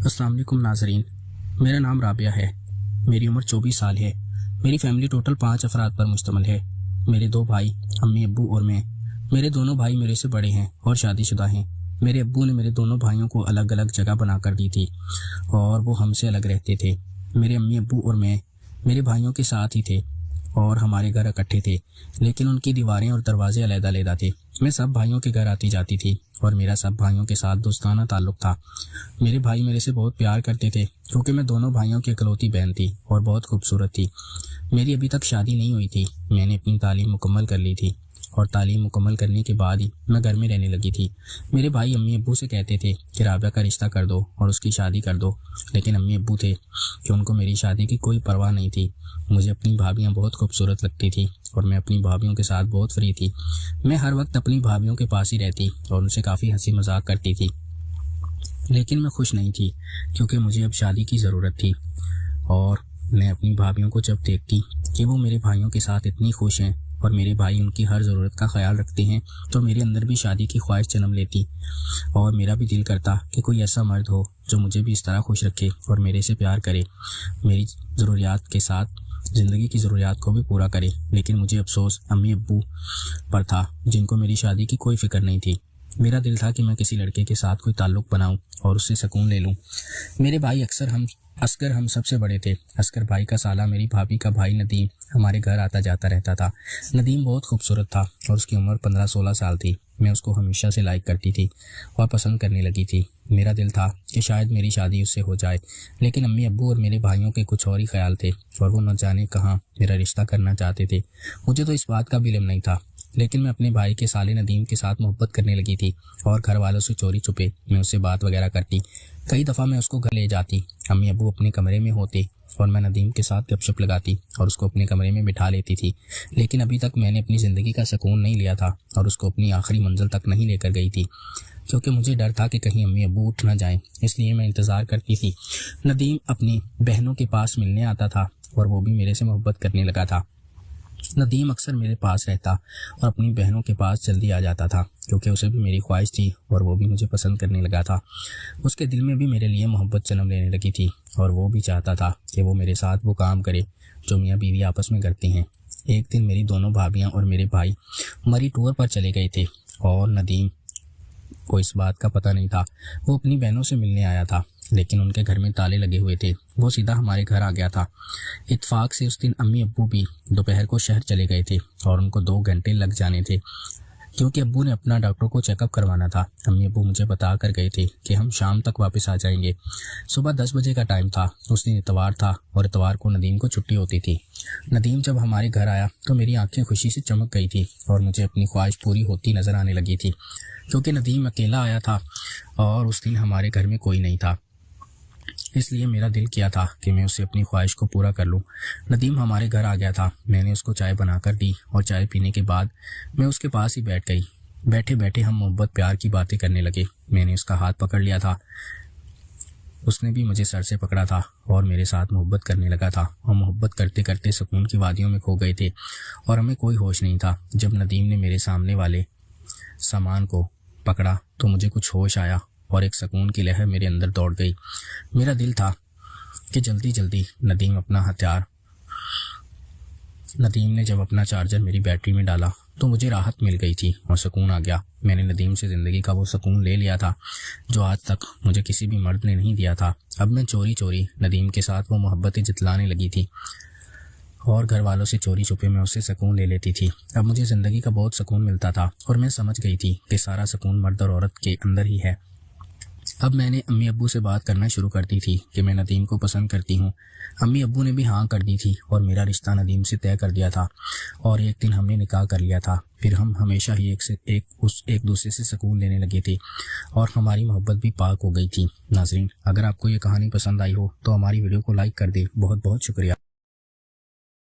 السلام علیکم ناظرین، میرا نام رابعہ ہے۔ میری عمر 24 سال ہے۔ میری فیملی ٹوٹل 5 افراد پر مشتمل ہے۔ میرے 2 بھائی، امی ابو اور میں۔ میرے دونوں بھائی میرے سے بڑے ہیں اور شادی شدہ ہیں۔ میرے ابو نے میرے دونوں بھائیوں کو الگ الگ جگہ بنا کر دی تھی اور وہ ہم سے الگ رہتے تھے۔ میرے امی ابو اور میں میرے بھائیوں کے ساتھ ہی تھے اور ہمارے گھر اکٹھے تھے، لیکن ان کی دیواریں اور دروازے علیحدہ علیحدہ تھے۔ میں سب بھائیوں کے گھر آتی جاتی تھی اور میرا سب بھائیوں کے ساتھ دوستانہ تعلق تھا۔ میرے بھائی میرے سے بہت پیار کرتے تھے کیونکہ میں دونوں بھائیوں کی اکلوتی بہن تھی اور بہت خوبصورت تھی۔ میری ابھی تک شادی نہیں ہوئی تھی۔ میں نے اپنی تعلیم مکمل کر لی تھی اور تعلیم مکمل کرنے کے بعد ہی میں گھر میں رہنے لگی تھی۔ میرے بھائی امی ابو سے کہتے تھے کہ رابعہ کا رشتہ کر دو اور اس کی شادی کر دو، لیکن امی ابو تھے کہ ان کو میری شادی کی کوئی پرواہ نہیں تھی۔ مجھے اپنی بھابیاں بہت خوبصورت لگتی تھی اور میں اپنی بھابیوں کے ساتھ بہت فری تھی۔ میں ہر وقت اپنی بھابیوں کے پاس ہی رہتی اور ان سے کافی ہنسی مذاق کرتی تھی، لیکن میں خوش نہیں تھی کیونکہ مجھے اب شادی کی ضرورت تھی۔ اور میں اپنی بھابیوں کو جب دیکھتی کہ وہ میرے بھائیوں کے ساتھ اتنی خوش ہیں اور میرے بھائی ان کی ہر ضرورت کا خیال رکھتے ہیں تو میرے اندر بھی شادی کی خواہش جنم لیتی اور میرا بھی دل کرتا کہ کوئی ایسا مرد ہو جو مجھے بھی اس طرح خوش رکھے اور میرے سے پیار کرے، میری ضروریات کے ساتھ زندگی کی ضروریات کو بھی پورا کرے۔ لیکن مجھے افسوس امی ابو پر تھا جن کو میری شادی کی کوئی فکر نہیں تھی۔ میرا دل تھا کہ میں کسی لڑکے کے ساتھ کوئی تعلق بناؤں اور اس سے سکون لے لوں۔ میرے بھائی اصغر ہم سب سے بڑے تھے۔ اصغر بھائی کا سالہ میری بھابھی کا بھائی ندیم ہمارے گھر آتا جاتا رہتا تھا۔ ندیم بہت خوبصورت تھا اور اس کی عمر 15-16 سال تھی۔ میں اس کو ہمیشہ سے لائک کرتی تھی اور پسند کرنے لگی تھی۔ میرا دل تھا کہ شاید میری شادی اس سے ہو جائے، لیکن امی ابو اور میرے بھائیوں کے کچھ اور ہی خیال تھے اور وہ نہ جانے کہاں میرا رشتہ کرنا چاہتے تھے۔ مجھے تو اس بات کا بھی علم نہیں تھا، لیکن میں اپنے بھائی کے سالے ندیم کے ساتھ محبت کرنے لگی تھی اور گھر والوں سے چوری چھپے میں اس سے بات وغیرہ کرتی۔ کئی دفعہ میں اس کو گھر لے جاتی، امی ابو اپنے کمرے میں ہوتے اور میں ندیم کے ساتھ گپ شپ لگاتی اور اس کو اپنے کمرے میں بٹھا لیتی تھی۔ لیکن ابھی تک میں نے اپنی زندگی کا سکون نہیں لیا تھا اور اس کو اپنی آخری منزل تک نہیں لے کر گئی تھی، کیونکہ مجھے ڈر تھا کہ کہیں امی ابو اٹھ نہ جائیں، اس لیے میں انتظار کرتی تھی۔ ندیم اپنی بہنوں کے پاس ملنے آتا تھا اور وہ بھی میرے سے محبت کرنے لگا تھا۔ ندیم اکثر میرے پاس رہتا اور اپنی بہنوں کے پاس جلدی آ جاتا تھا کیونکہ اسے بھی میری خواہش تھی اور وہ بھی مجھے پسند کرنے لگا تھا۔ اس کے دل میں بھی میرے لیے محبت جنم لینے لگی تھی اور وہ بھی چاہتا تھا کہ وہ میرے ساتھ وہ کام کرے جو میاں بیوی آپس میں کرتے ہیں۔ ایک دن میری دونوں بھابیاں اور میرے بھائی مری ٹور پر چلے گئے تھے اور ندیم کو اس بات کا پتہ نہیں تھا۔ وہ اپنی بہنوں سے ملنے آیا تھا، لیکن ان کے گھر میں تالے لگے ہوئے تھے۔ وہ سیدھا ہمارے گھر آ گیا تھا۔ اتفاق سے اس دن امی ابو بھی دوپہر کو شہر چلے گئے تھے اور ان کو 2 گھنٹے لگ جانے تھے کیونکہ ابو نے اپنا ڈاکٹر کو چیک اپ کروانا تھا۔ امی ابو مجھے بتا کر گئے تھے کہ ہم شام تک واپس آ جائیں گے۔ صبح 10 بجے کا ٹائم تھا۔ اس دن اتوار تھا اور اتوار کو ندیم کو چھٹی ہوتی تھی۔ ندیم جب ہمارے گھر آیا تو میری آنکھیں خوشی سے چمک گئی تھی اور مجھے اپنی خواہش پوری ہوتی نظر آنے لگی تھی کیونکہ ندیم اکیلا آیا تھا اور اس دن ہمارے گھر میں کوئی نہیں تھا، اس لیے میرا دل کیا تھا کہ میں اسے اپنی خواہش کو پورا کر لوں۔ ندیم ہمارے گھر آ گیا تھا۔ میں نے اس کو چائے بنا کر دی اور چائے پینے کے بعد میں اس کے پاس ہی بیٹھ گئی۔ بیٹھے بیٹھے ہم محبت پیار کی باتیں کرنے لگے۔ میں نے اس کا ہاتھ پکڑ لیا تھا، اس نے بھی مجھے سر سے پکڑا تھا اور میرے ساتھ محبت کرنے لگا تھا۔ ہم محبت کرتے کرتے سکون کی وادیوں میں کھو گئے تھے اور ہمیں کوئی ہوش نہیں تھا۔ جب ندیم نے میرے سامنے والے سامان کو پکڑا تو مجھے کچھ ہوش آیا اور ایک سکون کی لہر میرے اندر دوڑ گئی۔ میرا دل تھا کہ جلدی ندیم نے جب اپنا چارجر میری بیٹری میں ڈالا تو مجھے راحت مل گئی تھی اور سکون آ گیا۔ میں نے ندیم سے زندگی کا وہ سکون لے لیا تھا جو آج تک مجھے کسی بھی مرد نے نہیں دیا تھا۔ اب میں چوری چوری ندیم کے ساتھ وہ محبتیں جتلانے لگی تھی اور گھر والوں سے چوری چھپے میں اس سے سکون لے لیتی تھی۔ اب مجھے زندگی کا بہت سکون ملتا تھا اور میں سمجھ گئی تھی کہ سارا سکون مرد اور عورت کے اندر ہی ہے۔ اب میں نے امی ابو سے بات کرنا شروع کر دی تھی کہ میں ندیم کو پسند کرتی ہوں۔ امی ابو نے بھی ہاں کر دی تھی اور میرا رشتہ ندیم سے طے کر دیا تھا اور ایک دن ہم نے نکاح کر لیا تھا۔ پھر ہم ہمیشہ ہی ایک دوسرے سے سکون لینے لگے تھے اور ہماری محبت بھی پاک ہو گئی تھی۔ ناظرین، اگر آپ کو یہ کہانی پسند آئی ہو تو ہماری ویڈیو کو لائک کر دیں۔ بہت بہت شکریہ۔